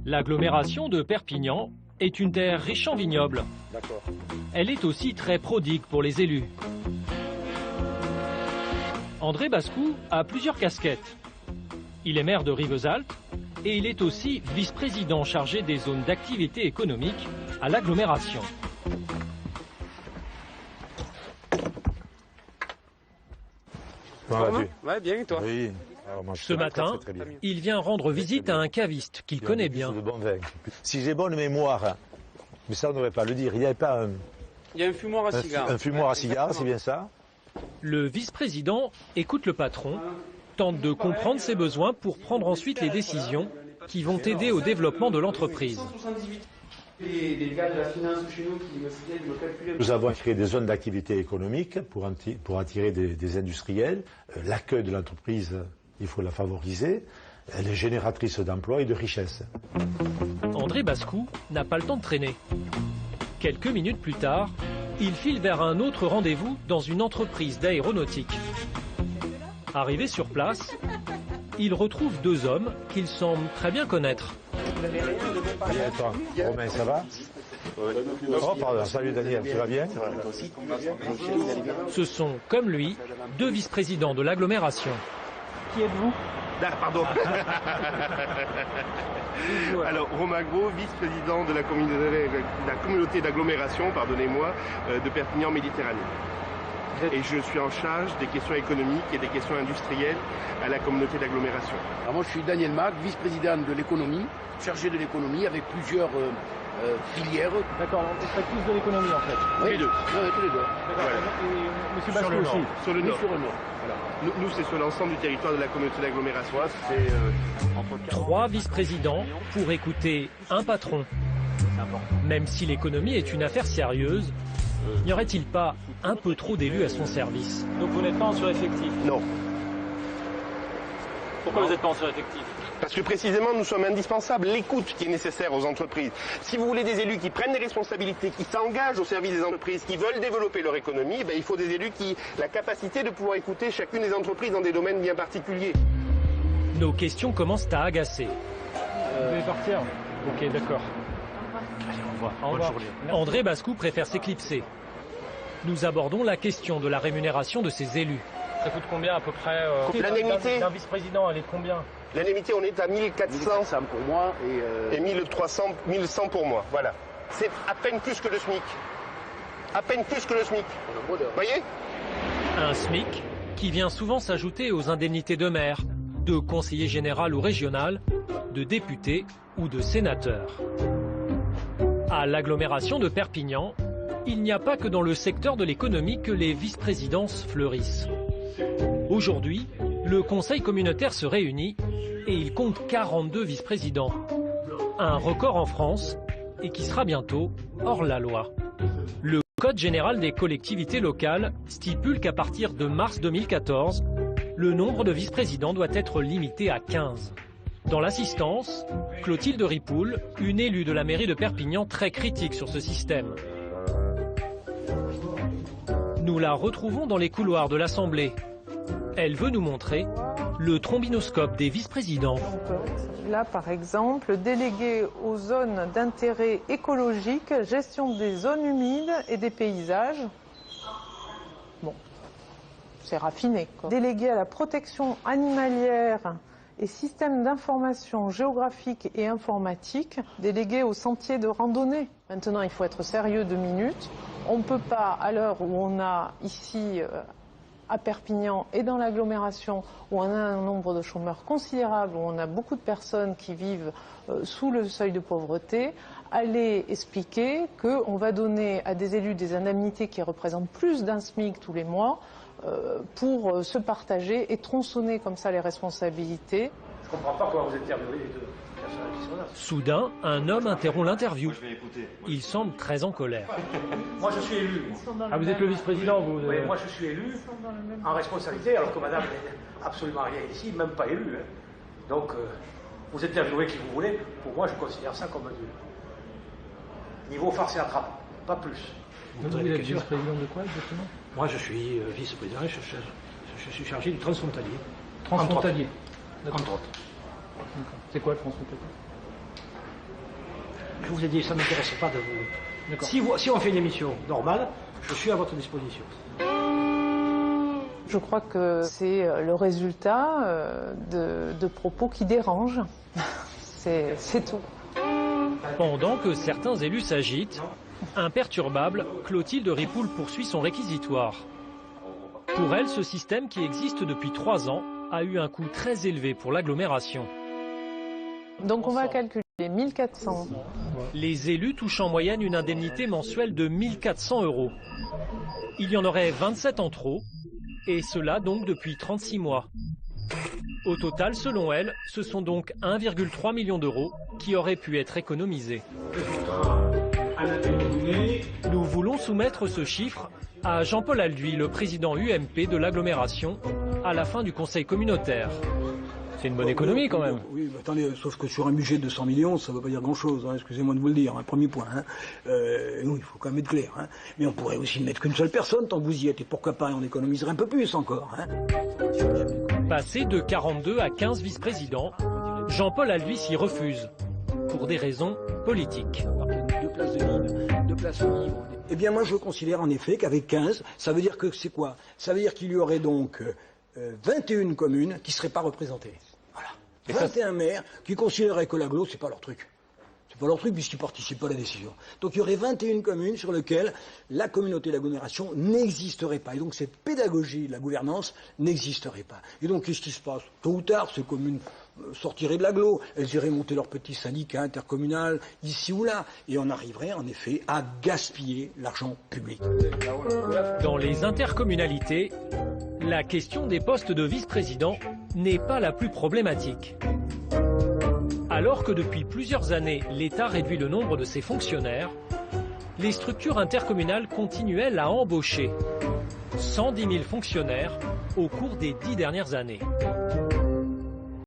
L'agglomération de Perpignan est une terre riche en vignobles. Elle est aussi très prodigue pour les élus. André Bascou a plusieurs casquettes. Il est maire de Rivesaltes et il est aussi vice-président chargé des zones d'activité économique à l'agglomération. Ouais, bien, et toi? Oui. Ce matin, il vient rendre visite à un caviste qu'il connaît bien. Si j'ai bonne mémoire, mais ça on n'aurait pas à le dire, il n'y avait pas un... Il y a un fumoir à cigare. Un fumoir à cigare, c'est bien ça? Le vice-président écoute le patron, tente de comprendre ses besoins pour prendre ensuite les décisions qui vont aider au développement de l'entreprise. Nous avons créé des zones d'activité économique pour attirer des industriels. L'accueil de l'entreprise, il faut la favoriser. Elle est génératrice d'emplois et de richesses. André Bascou n'a pas le temps de traîner. Quelques minutes plus tard, il file vers un autre rendez-vous dans une entreprise d'aéronautique. Arrivé sur place, il retrouve deux hommes qu'il semble très bien connaître. Bien, toi, Romain, ça va? Oh, pardon, salut Daniel, tu vas bien? Ce sont, comme lui, deux vice-présidents de l'agglomération. Qui êtes-vous? Ah, pardon. Alors, Romain Gros, vice-président de la communauté d'agglomération, pardonnez-moi, de Perpignan Méditerranée. Et je suis en charge des questions économiques et des questions industrielles à la communauté d'agglomération. Alors moi, je suis Daniel Mac, vice-président de l'économie, chargé de l'économie avec plusieurs filières. D'accord, on fait tous de l'économie en fait. Tous les deux. Oui, tous les deux. Voilà. Et Monsieur Bascou aussi. Sur le nord. Sur le nord. Voilà. Nous, c'est sur l'ensemble du territoire de la communauté d'agglomération. Trois vice-présidents pour écouter un patron. Même si l'économie est une affaire sérieuse, n'y aurait-il pas un peu trop d'élus à son service? Donc vous n'êtes pas en sureffectif? Non. Pourquoi vous n'êtes pas en sureffectif? Parce que précisément, nous sommes indispensables. L'écoute qui est nécessaire aux entreprises. Si vous voulez des élus qui prennent des responsabilités, qui s'engagent au service des entreprises, qui veulent développer leur économie, il faut des élus qui ont la capacité de pouvoir écouter chacune des entreprises dans des domaines bien particuliers. Nos questions commencent à agacer. Vous devez partir? Ok, d'accord. Allez, au revoir. Bonne journée. André Bascou préfère s'éclipser. Nous abordons la question de la rémunération de ses élus. Ça coûte combien à peu près L'indemnité d'un vice-président, elle est de combien? L'indemnité, on est à 1400 pour moi et 1100 pour moi. Voilà. C'est à peine plus que le SMIC. À peine plus que le SMIC. Vous voyez? Un SMIC qui vient souvent s'ajouter aux indemnités de maire, de conseiller général ou régional, de député ou de sénateur. À l'agglomération de Perpignan, il n'y a pas que dans le secteur de l'économie que les vice-présidences fleurissent. Aujourd'hui, le conseil communautaire se réunit et il compte 42 vice-présidents. Un record en France et qui sera bientôt hors la loi. Le Code général des collectivités locales stipule qu'à partir de mars 2014, le nombre de vice-présidents doit être limité à 15. Dans l'assistance, Clotilde Ripoul, une élue de la mairie de Perpignan très critique sur ce système. Nous la retrouvons dans les couloirs de l'Assemblée. Elle veut nous montrer le trombinoscope des vice-présidents. Là, par exemple, délégué aux zones d'intérêt écologique, gestion des zones humides et des paysages. Bon, c'est raffiné, quoi. Délégué à la protection animalière et système d'information géographique et informatique, délégué aux sentiers de randonnée. Maintenant, il faut être sérieux 2 minutes. On ne peut pas, à l'heure où on a ici à Perpignan et dans l'agglomération, où on a un nombre de chômeurs considérable, où on a beaucoup de personnes qui vivent sous le seuil de pauvreté, aller expliquer qu'on va donner à des élus des indemnités qui représentent plus d'un SMIC tous les mois pour se partager et tronçonner comme ça les responsabilités. Je comprends pas comment vous interviewez les deux personnes qui sont là. Soudain, un homme interrompt l'interview. Il semble très en colère. Moi je suis élu. Ah, vous êtes le vice-président, vous? Oui, moi je suis élu en responsabilité, alors que madame n'est absolument rien ici, même pas élue. Hein. Donc, vous interviewez qui vous voulez. Pour moi, je considère ça comme du niveau farce et attrape, pas plus. Vous êtes vice-président de quoi exactement? Moi je suis vice-président, je suis chargé du transfrontalier. Transfrontalier. Entre autres. C'est quoi le transfrontalier? Je vous ai dit, ça ne m'intéressait pas de vous... Si on fait une émission normale, je suis à votre disposition. Je crois que c'est le résultat de propos qui dérangent. C'est tout. Pendant que certains élus s'agitent, imperturbable, Clotilde Ripoul poursuit son réquisitoire. Pour elle, ce système qui existe depuis 3 ans a eu un coût très élevé pour l'agglomération. Donc on va calculer 1400. Les élus touchent en moyenne une indemnité mensuelle de 1400 €. Il y en aurait 27 en trop, et cela donc depuis 36 mois. Au total, selon elle, ce sont donc 1,3 million d'euros qui auraient pu être économisés. Nous voulons soumettre ce chiffre à Jean-Paul Alduy, le président UMP de l'agglomération, à la fin du conseil communautaire. C'est une bonne économie quand même. Oui, mais attendez, sauf que sur un budget de 200 millions, ça ne veut pas dire grand-chose, hein, excusez-moi de vous le dire, un premier point. Hein. Oui, il faut quand même être clair. Hein. Mais on pourrait aussi ne mettre qu'une seule personne tant que vous y êtes, et pourquoi pas, on économiserait un peu plus encore. Hein. Passé de 42 à 15 vice-présidents, Jean-Paul Alduy s'y refuse, pour des raisons politiques. Deux places libres. Eh bien moi je considère en effet qu'avec 15, ça veut dire que c'est quoi? Ça veut dire qu'il y aurait donc 21 communes qui ne seraient pas représentées. Voilà. 21 maires qui considéraient que l'agglo, c'est pas leur truc. C'est pas leur truc puisqu'ils ne participent pas à la décision. Donc il y aurait 21 communes sur lesquelles la communauté d'agglomération n'existerait pas. Et donc cette pédagogie de la gouvernance n'existerait pas. Et donc qu'est-ce qui se passe? Tôt ou tard, ces communes sortiraient de l'agglo, elles iraient monter leur petit syndicat intercommunal ici ou là. Et on arriverait en effet à gaspiller l'argent public. Dans les intercommunalités, la question des postes de vice-président n'est pas la plus problématique. Alors que depuis plusieurs années, l'État réduit le nombre de ses fonctionnaires, les structures intercommunales continuent, elles, à embaucher 110 000 fonctionnaires au cours des 10 dernières années.